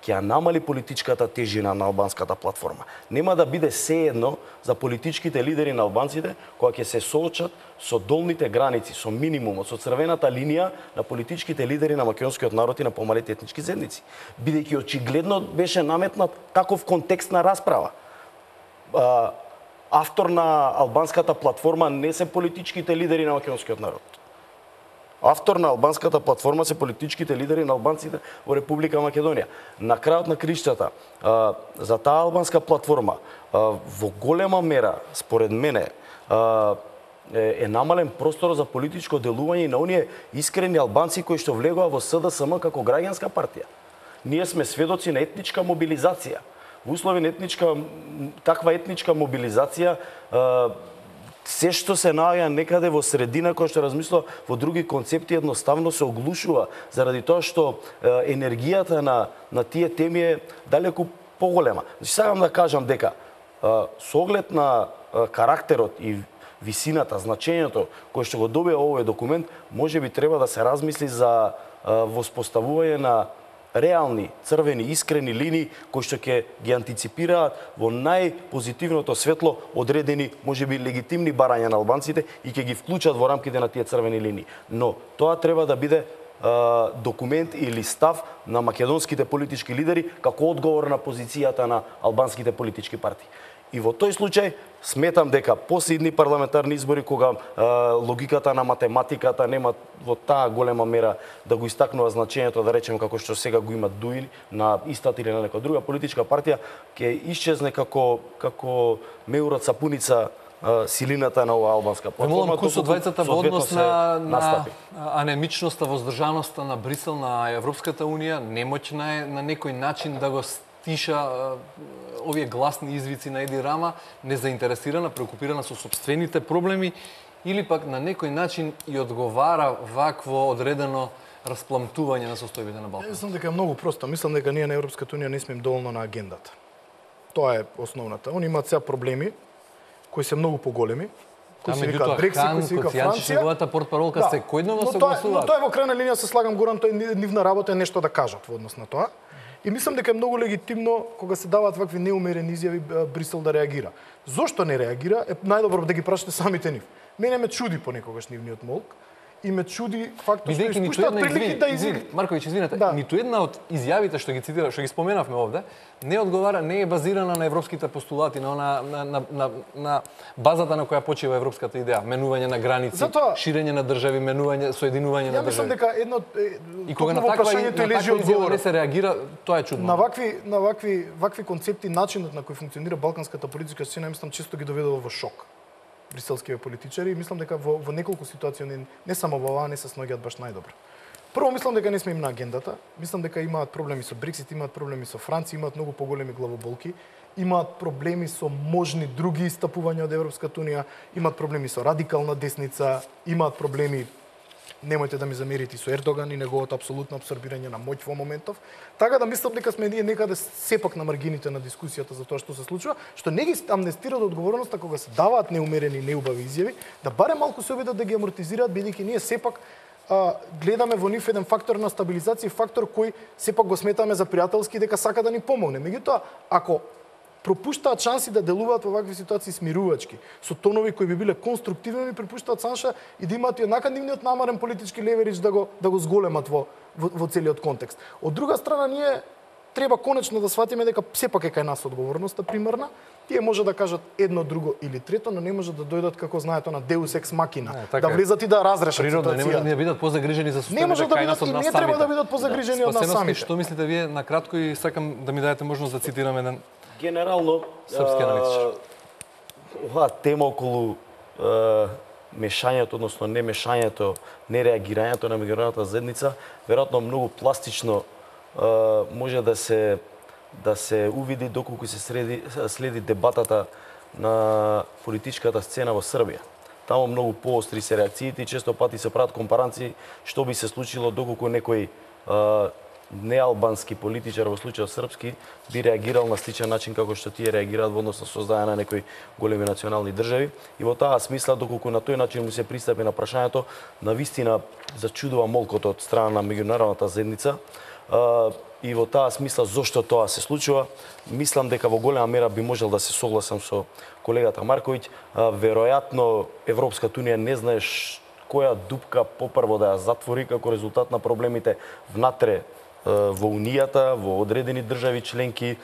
ќе ја намали политичката тежина на албанската платформа. Нема да биде сеедно за политичките лидери на албанците кога ќе се соочат со долните граници, со минимумот, со црвената линија на политичките лидери на македонскиот народ и на помалите етнички заедници. Бидејќи очигледно беше наметнат таков контекст на расправа. Автор на албанската платформа не се политичките лидери на македонскиот народ. Автор на албанската платформа се политичките лидери на албанците во Република Македонија. На крајот на криштата, за таа албанска платформа, во голема мера, според мене, е намален простор за политичко делување и на оние искрени албанци кои што влегоа во СДСМ како граѓанска партија. Ние сме сведоци на етничка мобилизација. Во услови на таква етничка мобилизација, се што се наоѓа некаде во средина, кој што размисла во други концепти, едноставно се оглушува, заради тоа што енергијата на тие теми е далеку поголема. Значи, сакам да кажам дека со оглед на карактерот и висината, значењето кој што го добива овој документ, може би треба да се размисли за воспоставување на реални, црвени, искрени линии кои што ќе ги антиципираат во најпозитивното светло одредени, можеби легитимни барања на албанците и ќе ги вклучат во рамките на тие црвени линии. Но тоа треба да биде документ или став на македонските политички лидери како одговор на позицијата на албанските политички партии. И во тој случај сметам дека после идни парламентарни избори, кога логиката на математиката нема во таа голема мера да го истакнува значењето, да речем како што сега го има ДУИ на истата или на некоја друга политичка партија, ќе исчезне како меурот сапуница силината на оваа албанска платформа. Молам кусо двајцата во однос на анемичноста, воздржаноста на Брисел, на Европската унија, немоќна е на некој начин да го стиша овие гласни извици на Еди Рама, незаинтересирана, преокупирана со сопствените проблеми, или пак на некој начин и одговара вакво одредено распламтување на состојбите на Балкан? Мислам дека е многу просто. Мислам дека ние на Европската унија не сме доволно на агендата. Тоа е основната. Они имаат сега проблеми кои се многу поголеми, кои се викаат Брексит, кои се вика Франција. Неговата портпаролка секојдневно се Но гласува. тоа е во крајна линија, се слагам Горан, тоа е нивна работа, е нешто да кажат во однос на тоа. И мислам дека е многу легитимно кога се даваат вакви неумерени изјави Брисел да реагира. Зошто не реагира? Е најдобро да ги прашате самите нив. Мене ме чуди понекогаш нивниот молк и ме чуди фактот што испуштаат прилики да Марковиќ, извинете, да. ниту една од изјавите што ги цитира, што ги споменавме овде, не одговара, не е базирана на европските постулати, на базата на која почива европската идеја, менување на граници, ширење на држави, менување, соединување на држави. Ја мислам дека едно и кога на таква изјава не се реагира, тоа е чудно. На вакви концепти, начинот на кој функционира балканската политичка сцена, мислам често ги доведува во шок бриселските политичари, и мислам дека во неколку ситуации не само во оваа не се снаоѓаат баш најдобро. Прво, мислам дека не сме им на агендата. Мислам дека имаат проблеми со Брексит, имаат проблеми со Франција, имаат многу поголеми главоболки, имаат проблеми со можни други истапувања од Европската унија, имаат проблеми со радикална десница, имаат проблеми, немојте да ми замерите, со Ердоган и неговото апсолутно абсорбирање на моќ во моментов. Така да мислам дека сме ние некаде сепак на маргините на дискусијата за тоа што се случува, што не ги амнестира од одговорноста кога се даваат неумерени и неубави изјави, да барем малку се обидат да ги амортизираат, бидејќи ние сепак гледаме во нив еден фактор на стабилизација, фактор кој сепак го сметаме за пријателски дека сака да ни помогне. Меѓутоа, ако пропуштаат шанси да делуваат во вакви ситуации смирувачки, со тонови кои би биле конструктивни, пропуштаат шанса и да имаат и однака нивниот намарен политички леверидж да го зголемат во целиот контекст. Од друга страна, ние треба конечно да сватиме дека сепак е кај нас одговорноста примарна. Тие може да кажат едно, друго или трето, но не може да дојдат како знаете на Deus ex machina, да влезат и да разрешат ситуацијата. Не може да бидат позагрижени за состојбите кај нас од нас самите. Не треба да бидат позагрижени од нас самите. Што мислите вие на кратко и сакам да ми дадете можност да цитирам еден генерално српски аналитичар. Оваа тема околу мешањето, односно немешањето, нереагирањето на меѓународната заедница, веројатно многу пластично може да се увиди доколку се следи дебатата на политичката сцена во Србија. Таму многу поостри се реакциите и често пати се прават компаранции што би се случило доколку некој неалбански политичар, во случајот српски, би реагирал на сличен начин како што тие реагираат во однос на создавање на некои големи национални држави. И во таа смисла, доколку на тој начин му се пристапи на прашањето, навистина зачудува молкото од страна на меѓународната заедница. И во таа смисла, зошто тоа се случува, мислам дека во голема мера би можел да се согласам со колегата Марковиќ. Веројатно Европската унија не знаеш која дупка попрво да ја затвори како резултат на проблемите внатре во Унијата, во одредени држави членки,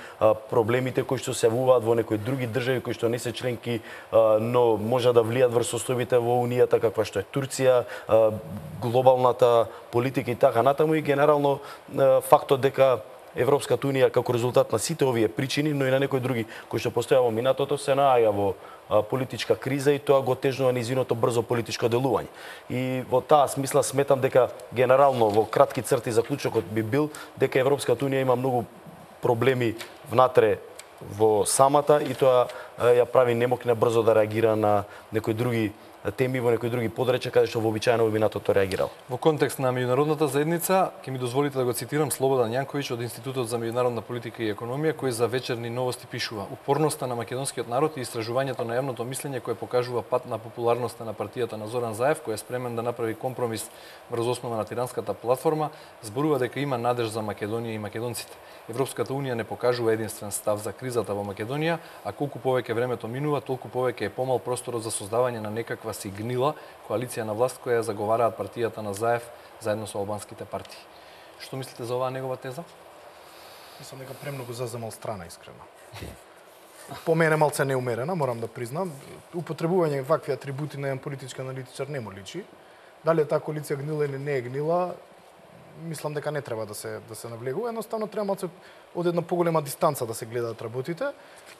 проблемите кои што се јавуваат во некои други држави кои што не се членки, но може да влијат врз состојбите во Унијата, каква што е Турција, глобалната политика и така натаму, и генерално фактот дека Европската унија како резултат на сите овие причини, но и на некои други кои што постоја во минатото, се наоѓа во политичка криза и тоа го тежнува низиното брзо политичко делување. И во таа смисла сметам дека генерално во кратки црти заклучокот би бил дека Европската унија има многу проблеми внатре во самата и тоа ја прави немокна брзо да реагира на некои други теми во некои други подречја каде што вообичаено во минатото реагирал. Во контекст на меѓународната заедница, ќе ми дозволите да го цитирам Слободан Јанковиќ од Институтот за меѓународна политика и економија, кој за вечерни новости пишува: "Упорноста на македонскиот народ и истражувањето на јавното мислење кое покажува пат на популарноста на партијата на Зоран Заев, кој е спремен да направи компромис врз основа на тиранската платформа, зборува дека има надеж за Македонија и македонците. Европската унија не покажува единствен став за кризата во Македонија, а колку повеќе времето минува, толку повеќе е помал просторот за создавање на некаква си гнила коалиција на власт која ја заговараат партијата на Заев заедно со албанските партии." Што мислите за оваа негова теза? Мислам дека премногу заземал страна, искрено. По мене малце неумерена, морам да признам. Употребување вакви атрибути на еден политички аналитичар не му личи. Дали е таа коалиција гнила или не е гнила, мислам дека не треба да се навлегува. Едноставно треба малце од една поголема дистанца да се гледаат работите.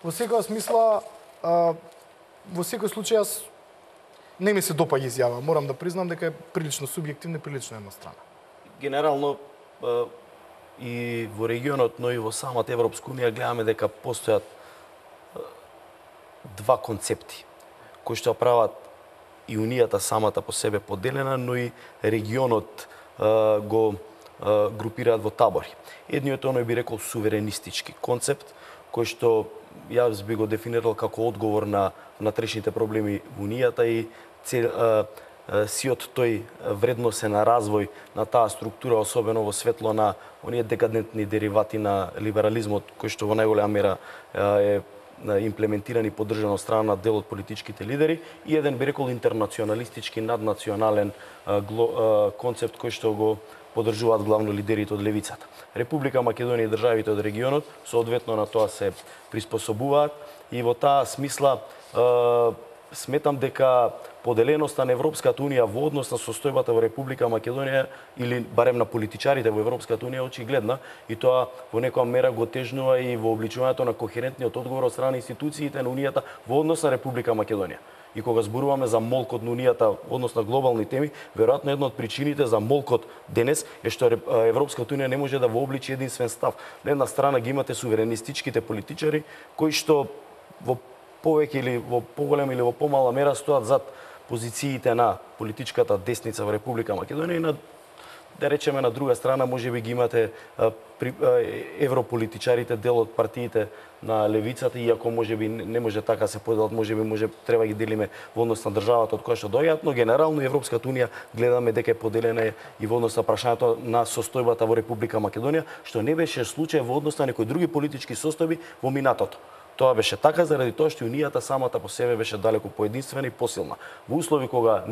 Во секоја смисла, во секој случај јас не ми се допаѓа изјава. Морам да признам дека е прилично субјективна и прилично еднострана. Генерално и во регионот, но и во самата Европска унија гледаме дека постојат два концепти кои што прават и унијата самата по себе поделена, но и регионот го групираат во табори. Едниот оној би рекол суверенистички концепт, кој што јас би го дефинирал како одговор на внатрешните проблеми во унијата и сиот тој вредносен развој на таа структура, особено во светло на оние декадентни деривати на либерализмот, кој што во најголема мера е имплементиран и поддржан од страна на дел од политичките лидери, и еден би рекол интернационалистички наднационален концепт кој што го поддржуваат главно лидерите од левицата. Република Македонија и државите од регионот соодветно на тоа се приспособуваат и во таа смисла сметам дека поделеноста на Европската унија во однос на состојбата во Република Македонија или барем на политичарите во Европската унија очигледна и тоа во некоја мера го тежнува и во обличувањето на кохерентниот одговор од страна на институциите на унијата во однос на Република Македонија. И кога зборуваме за молкот на унијата во однос на глобални теми, веројатно една од причините за молкот денес е што Европската унија не може да вообличи единствен став. На една страна ги имате суверенистичките политичари кои што во повеќе или во поголема или во помала мера стоат зад позициите на политичката десница во Република Македонија и на, да речеме, на друга страна можеби ги имате европолитичарите, дел од партиите на левицата, иако можеби не може така се поделат, може треба ги делиме во однос на државата од која што доаѓаат, но генерално Европската унија гледаме дека е поделена и во однос на прашањето на состојбата во Република Македонија, што не беше случај во однос на некои други политички состојби во минатото. Тоа беше така заради тоа што унијата самата по себе беше далеку поединствена и посилна. Во услови кога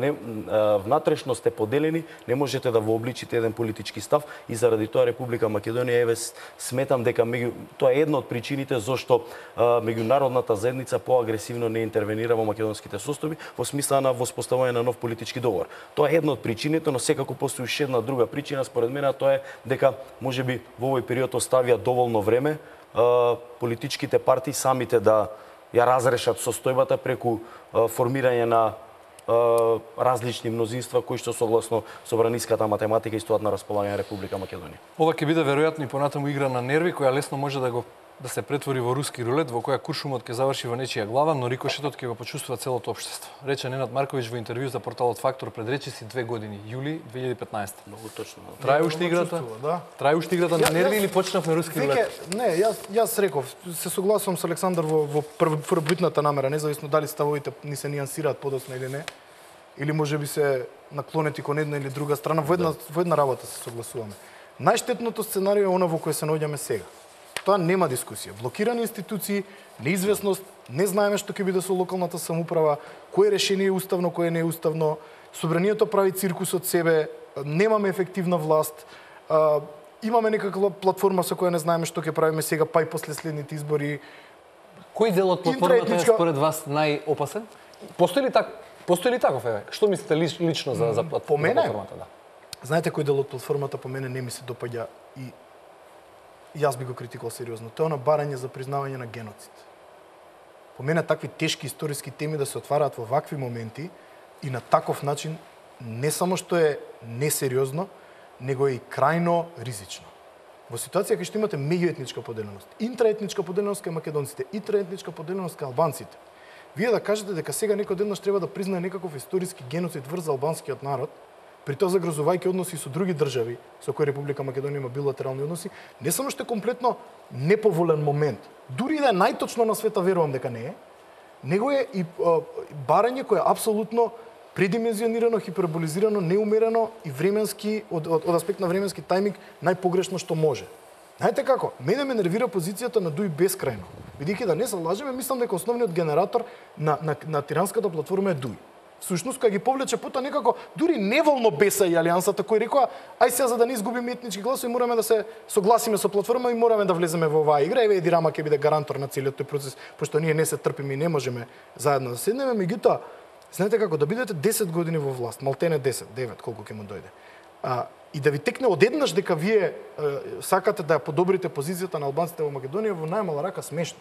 внатрешно сте поделени, не можете да вообличите еден политички став и заради тоа Република Македонија сметам дека тоа е една од причините зошто меѓународната заедница поагресивно не интервенира во македонските состојби во смисла на воспоставување на нов политички договор. Тоа е една од причините, но секако постои уште една друга причина според мене, тоа е дека можеби во овој период оставија доволно време политичките партии самите да ја разрешат состојбата преку формирање на различни мнозинства кои што согласно собраниската математика стоат на располагање на Република Македонија. Ова ќе биде веројатно и понатаму игра на нерви која лесно може да го да се претвори во руски рулет во која куршумот ќе заврши во нечија глава, но рикошетот ќе го почувствува целото општество. Рече Ненад Марковиќ во интервју за порталот Фактор пред речиси 2 години, јули 2015. Многу точно. Трае уште играта? Да. Трае уште играта на нерви или почнавме руски рулет? Не, јас реков, се согласувам со Александар во првобитната намера, независно дали ставовите ни се нијансираат подоцна или не, или може би се наклонети кон една или друга страна, во една работа се согласуваме. Најштетното сценарио е она во кое се наоѓаме сега. Тоа нема дискусија. Блокирани институции, неизвестност, не знаеме што ќе биде со локалната самоуправа, кое решение е уставно, кое не е уставно. Собранието прави циркус од себе, немаме ефективна власт, имаме некаква платформа со која не знаеме што ќе правиме сега, па и после следните избори. Кој дел од платформата е според вас најопасен? Постои ли таков еве? Што мислите лично за платформата? Да. Знаете кој дел од платформата по мене не ми се допаѓа и јас би го критикувал сериозно. Тоа е на барање за признавање на геноцид. По мене такви тешки историски теми да се отвараат во вакви моменти и на таков начин не само што е несериозно, него е и крајно ризично. Во ситуација кај што имате меѓуетничка поделеност, интраетничка поделеност кај македонците, интраетничка поделеност кај албанците, вие да кажете дека сега некој одеднаш треба да признае некаков историски геноцид врз албанскиот народ, при тоа загрозувајќи односи со други држави со кои Република Македонија има билатерални односи, не само што е комплетно неповолен момент, дури да е најточно на света, верувам дека не е, него е и барање кое е апсолутно предимензионирано, хиперболизирано, неумерено и временски, од аспект на временски тајминг, најпогрешно што може. Знаете како? Мене ме нервира позицијата на Дуј бескрајно. Бидејќи да не се лажеме, мислам дека основниот генератор на тиранската платформа е Дуј. Всушност, кога ги повлече потоа некако, дури неволно беса и Алијансата, кој рекоа, ај сега за да не изгубиме етнички гласови, мораме да се согласиме со платформа и мораме да влеземе во оваа игра. Еве Еди Рама ќе биде гарантор на целиот тој процес, пошто ние не се трпиме и не можеме заедно да седнеме. Меѓутоа, знаете како, да бидете 10 години во власт, малтене 10, 9, колку ќе му дојде. И да ви текне одеднаш дека вие сакате да ја подобрите позицијата на албанците во Македонија, во најмала рака смешно.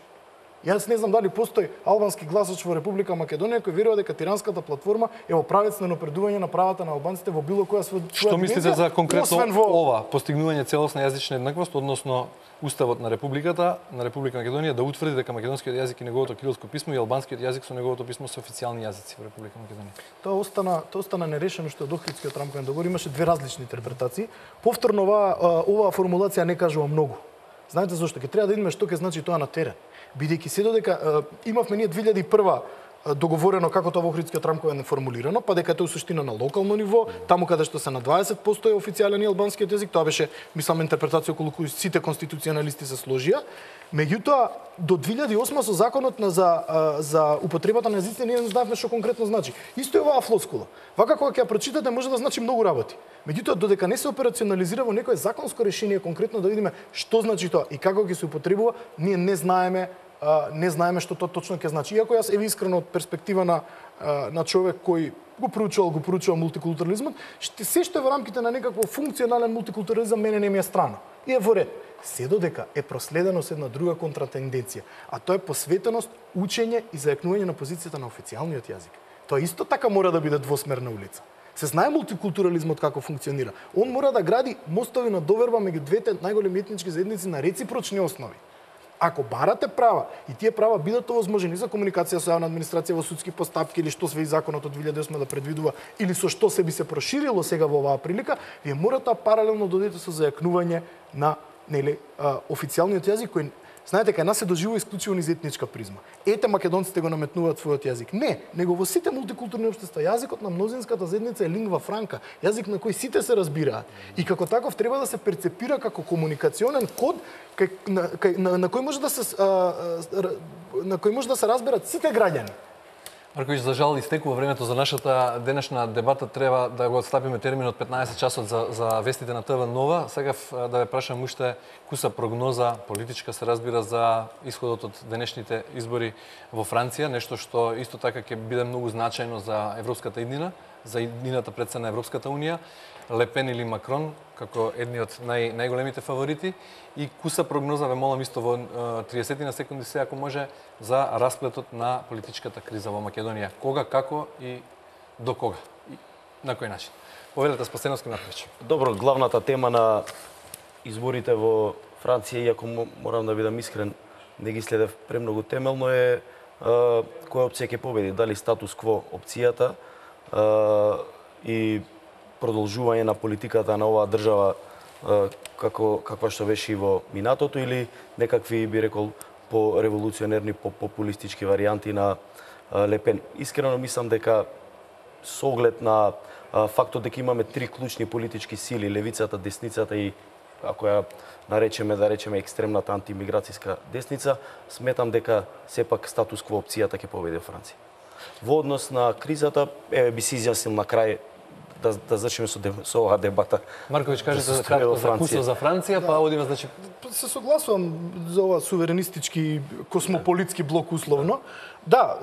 Јас не знам дали постои албански гласач во Република Македонија кој верува дека тиранската платформа е во правец на напредување на правата на албанците во било која своја Што мислите за конкретно ова постигнување целосна јазична еднаквост, односно Уставот на Република Македонија да утврди дека македонскиот јазик и неговото кирилско писмо и албанскиот јазик со неговото писмо се официјални јазици во Република Македонија? Тоа остана нерешено што од Охридскиот рамковен договор имаше две различни интерпретации. Повторно оваа формулација не кажува многу. Знаете зошто? Ќе треба да видиме што ќе значи тоа на терен. Бидејќи се додека имавме ние 2001 договорено како тоа во Охридскиот рамковен е формулирано, па дека тоа е суштина на локално ниво, таму каде што се на 20% е официјален и албанскиот јазик, тоа беше, мислам, интерпретација околу кој сите конституционалисти се сложија. Меѓутоа, до 2008 со законот за употребата на јазиците ние не знаевме што конкретно значи. Исто е оваа флоскула. Вака кога ќе ја прочитате може да значи многу работи. Меѓутоа, додека не се операционализира во некое законско решение конкретно да видиме што значи тоа и како ќе се употребува, ние не знаеме што тоа точно ќе значи. Иако јас еве искрено од перспектива на човек кој го проучувал мултикултурализмот, се што е во рамките на некакво функционален мултикултурализам мене не ми е страно. И е во ред. Се додека е проследено со една друга контратенденција, а тоа е посветеност учење и зајакнување на позицијата на официјалниот јазик. Тоа исто така мора да биде двосмерна улица. Се знае мултикултурализмот како функционира. Он мора да гради мостови на доверба меѓу двете најголеми етнички заедници на реципрочни основи. Ако барате права и тие права бидат овозможени за комуникација со јавна администрација во судски постапки или што све и законот од 2008 да предвидува или со што се би се проширило сега во оваа прилика, вие морате паралелно да одите со зајакнување на официјалниот јазик кој знаете кај нас се доживува исклучиво низ етничка призма. Ете македонците го наметнуваат својот јазик. Не, него во сите мултикултурни општества јазикот на мнозинската заедница е лингва франка, јазик на кој сите се разбираат. И како таков треба да се перцепира како комуникационен код на кој може да се разберат сите граѓани. Марковиќ, за жал истекува времето за нашата денешна дебата, треба да го отстапиме терминот 15 часот за вестите на ТВ Нова. Сакав да ве прашам уште куса прогноза политичка се разбира за исходот од денешните избори во Франција, нешто што исто така ќе биде многу значајно за европската иднина, за иднината пред се на Европската унија. Лепен или Макрон како едни од најголемите фаворити и куса прогноза ве молам исто во 30 на секунди се ако може за расплетот на политичката криза во Македонија. Кога, како и до кога? И на кој начин? Повелете Спасеновски Марковиќ. Добро, главната тема на изборите во Франција, иако морам да бидам искрен, не ги следев премногу темелно е која опција ќе победи, дали статус кво опцијата и продолжување на политиката на оваа држава каква што беше и во минатото или некакви, би рекол, по-револуционерни, по-популистички варијанти на Лепен. Искрено мислам дека со оглед на фактот дека имаме три клучни политички сили, левицата, десницата и ако ја наречеме екстремната антимиграцијска десница, сметам дека сепак статус кво опцијата ќе победи во Франција. Во однос на кризата, би се изјаснил на крај да зачнеме со оваа дебата. Марковиќ, кажете за кратко за кусо за Франција, па одиме, значи... Се согласувам за ова суверенистички, космополитски блок условно. Да,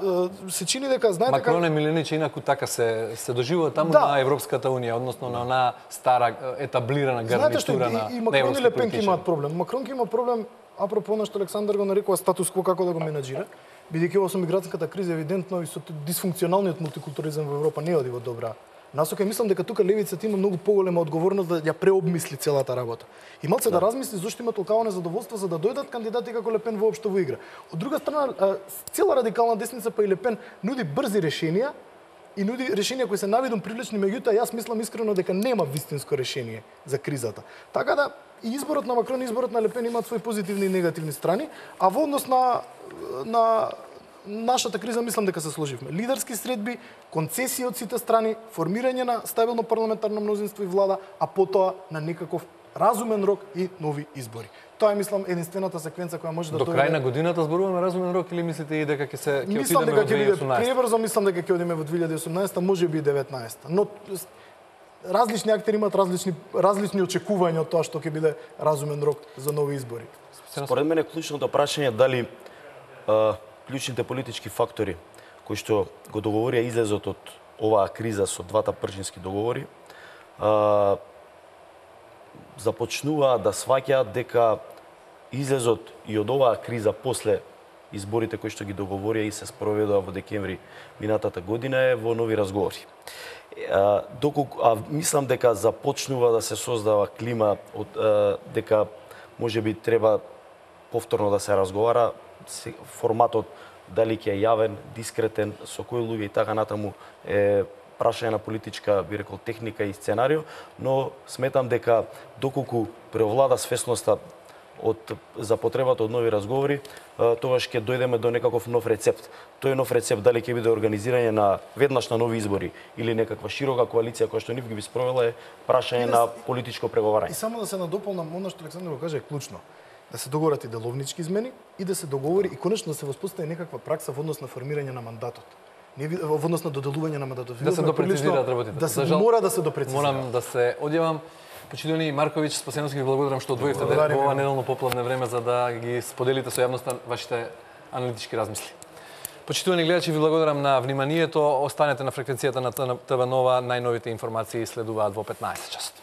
се чини дека, знаете... Макрон е миленич, инаку така се доживува таму на Европската Унија, односно на онаа стара, етаблирана гарнитура на и Макрон и Лепен имаат проблем. Макрон има проблем, апропо на што Александар го нарекува статус кво како да го менаџира, бидејќи ова со миграцијската криза евидентно и со дисфункционалниот мултикултуризам во Европа не оди во добра насока. Мислам дека тука левицата има многу поголема одговорност да ја преобмисли целата работа. И малце да размисли зошто има толкова незадоволство за да дојдат кандидати како Лепен воопшто во игра. Од друга страна, цела радикална десница па и Лепен нуди брзи решенија и нуди решенија кои се навидом прилични, меѓутоа јас мислам искрено дека нема вистинско решение за кризата. Така да и изборот на Макрон и изборот на Лепен имаат свои позитивни и негативни страни, а во однос на нашата криза мислам дека се сложивме. Лидерски средби, концесии од сите страни, формирање на стабилно парламентарно мнозинство и влада, а потоа на некаков разумен рок и нови избори. Тоа е, мислам, единствената секвенца која може да до крај на годината зборуваме разумен рок или мислите и дека ќе отидеме во 2018? Мислам дека ќе биде пребрзо, мислам дека ќе одиме во 2018, можеби и 2019. Но различни актери имаат различни очекувања од тоа што ќе биде разумен рок за нови избори. Според мене клучното прашање дали клучните политички фактори кои што го договорија излезот од оваа криза со двата прчински договори започнуваат да сваќаат дека излезот и од оваа криза после изборите кои што ги договорија и се спроведува во декември минатата година е во нови разговори. Мислам дека започнува да се создава клима дека можеби треба повторно да се разговара форматот дали ќе е јавен, дискретен, со кои луѓе и така натаму е прашање на политичка, би рекол, техника и сценарио, но сметам дека доколку преовлада свесноста за потребата од нови разговори, тогаш ќе дојдеме до некаков нов рецепт. Тој нов рецепт дали ќе биде организирање на веднаш на нови избори или некаква широка коалиција која што нив ги би спровела е прашање на политичко преговарање. И само да се надополнам, она што Александар го каже е клучно. Да се договорат и деловнички измени и да се договори и конечно да се воспостави некаква пракса во однос на формирање на мандатот. Во однос на доделување на мандатот. Да се допрецизираат работите. Да се мора да се допрецизира. Морам да се одјавам. Почитувани Марковиќ, спасеновски ви благодарам што одвоивте во ова неделно поплавне време за да ги споделите со јавноста вашите аналитички размисли. Почитувани гледачи, ви благодарам на вниманието. Останете на фреквенцијата на ТВ Нова. Најновите информации следуваат во 15 часот.